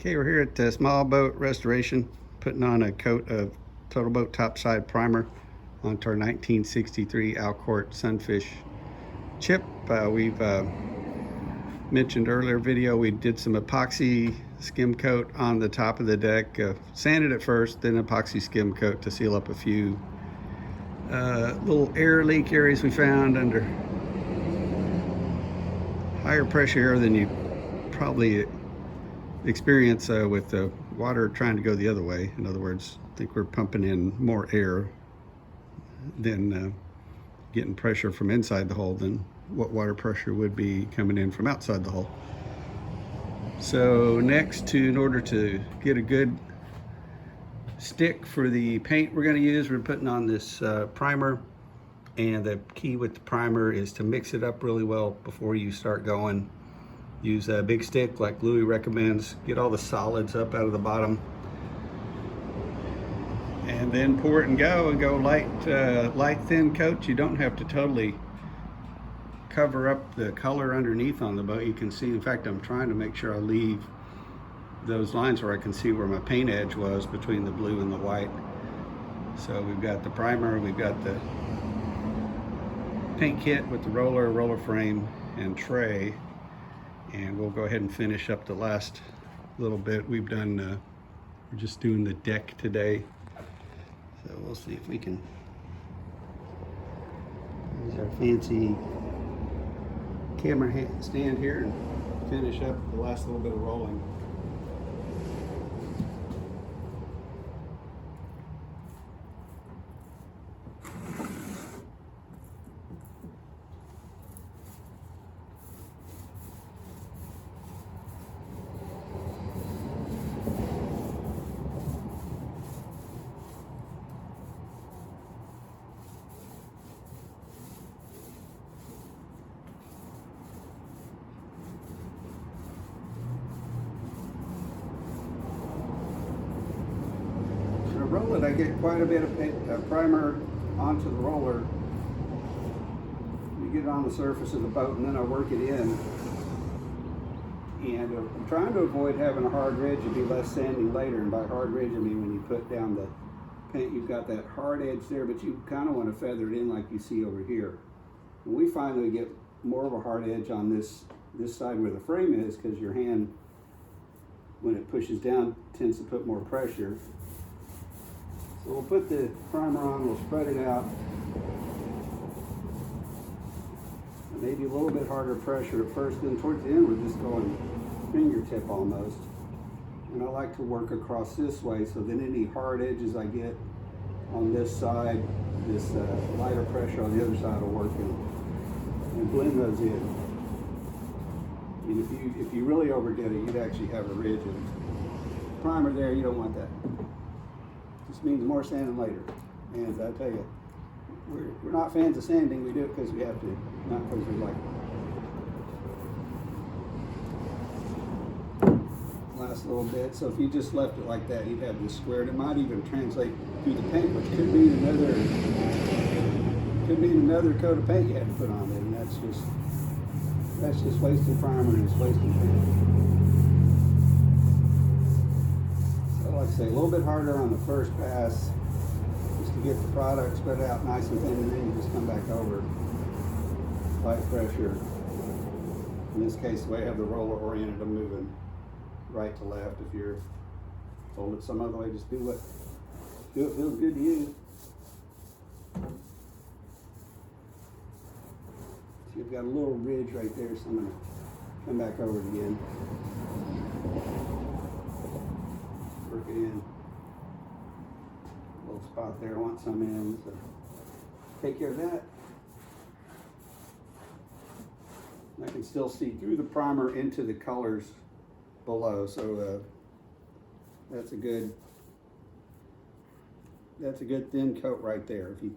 Okay, we're here at the Small Boat Restoration, putting on a coat of TotalBoat Topside primer onto our 1963 Alcort Sunfish chip. We've mentioned earlier video, we did some epoxy skim coat on the top of the deck, sanded it first, then epoxy skim coat to seal up a few little air leak areas we found under higher pressure air than you probably experience with the water trying to go the other way. In other words, I think we're pumping in more air than getting pressure from inside the hull than what water pressure would be coming in from outside the hull. So next, in order to get a good stick for the paint we're going to use, we're putting on this primer, and the key with the primer is to mix it up really well before you start going. Use a big stick like Louis recommends. Get all the solids up out of the bottom, and then pour it and go light thin coat. You don't have to totally cover up the color underneath on the boat. You can see, in fact, I'm trying to make sure I leave those lines where I can see where my paint edge was between the blue and the white. So we've got the primer, we've got the paint kit with the roller frame and tray, and we'll go ahead and finish up the last little bit. We've done, we're just doing the deck today. So we'll see if we can use our fancy camera stand here and finish up the last little bit of rolling. Roll it, I get quite a bit of primer onto the roller. You get it on the surface of the boat, and then I work it in. And I'm trying to avoid having a hard ridge and be less sanding later. And by hard ridge, I mean when you put down the paint, you've got that hard edge there, but you kind of want to feather it in like you see over here. And we find that we get more of a hard edge on this side where the frame is, because your hand, when it pushes down, tends to put more pressure. So we'll put the primer on, we'll spread it out. Maybe a little bit harder pressure at first, then towards the end we're just going fingertip almost. And I like to work across this way, so then any hard edges I get on this side, this lighter pressure on the other side will work and blend those in. And if you really overdid it, you'd actually have a ridge and primer there. You don't want that. This means more sanding later. And I tell you, we're not fans of sanding. We do it because we have to, not because we like it. Last little bit. So if you just left it like that, you'd have this squared. It might even translate through the paint, which could mean another coat of paint you had to put on it, and that's just wasted primer and it's wasted paint. Like I say, a little bit harder on the first pass, just to get the product spread out nice and thin, and then you just come back over light pressure. In this case, the way I have the roller oriented, I'm moving right to left. If you're hold it some other way, just do what feels good to you. So you've got a little ridge right there, so I'm going to come back over it again. Work it in. A little spot there, I want some in, so take care of that. And I can still see through the primer into the colors below, so that's a good thin coat right there. If you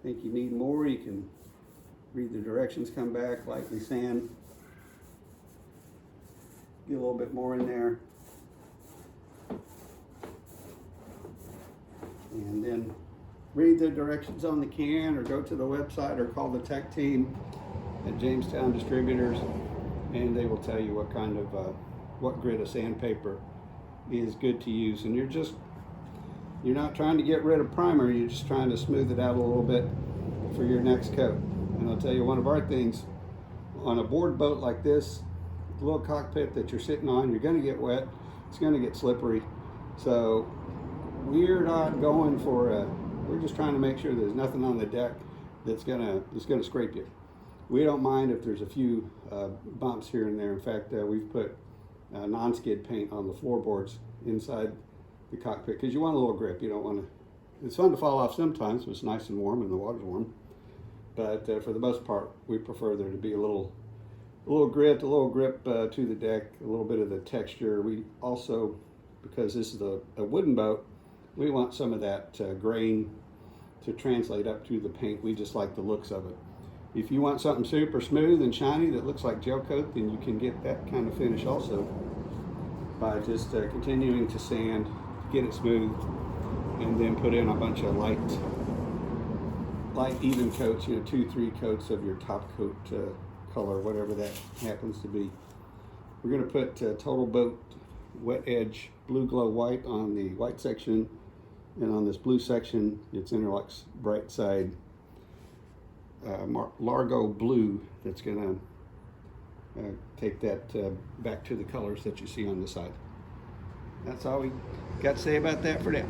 think you need more, you can read the directions, come back, lightly sand, get a little bit more in there. And then read the directions on the can, or go to the website, or call the tech team at Jamestown Distributors, and they will tell you what kind of what grit of sandpaper is good to use. And you're not trying to get rid of primer, you're just trying to smooth it out a little bit for your next coat. And I'll tell you, one of our things on a board boat like this, the little cockpit that you're sitting on, you're going to get wet, it's going to get slippery. So we're not going for we're just trying to make sure there's nothing on the deck that's gonna scrape you. We don't mind if there's a few bumps here and there. In fact, we've put non-skid paint on the floorboards inside the cockpit because you want a little grip. You don't want to. It's fun to fall off sometimes, but it's nice and warm and the water's warm. But for the most part, we prefer there to be a little grip to the deck, a little bit of the texture. We also, because this is a wooden boat, we want some of that grain to translate up to the paint. We just like the looks of it. If you want something super smooth and shiny that looks like gel coat, then you can get that kind of finish also by just continuing to sand, get it smooth, and then put in a bunch of light even coats, 2-3 coats of your top coat color, whatever that happens to be. We're going to put TotalBoat Wet Edge Blue Glow White on the white section, and on this blue section it's Interlux Bright Side Largo Blue that's going to take that back to the colors that you see on the side. That's all we got to say about that for now.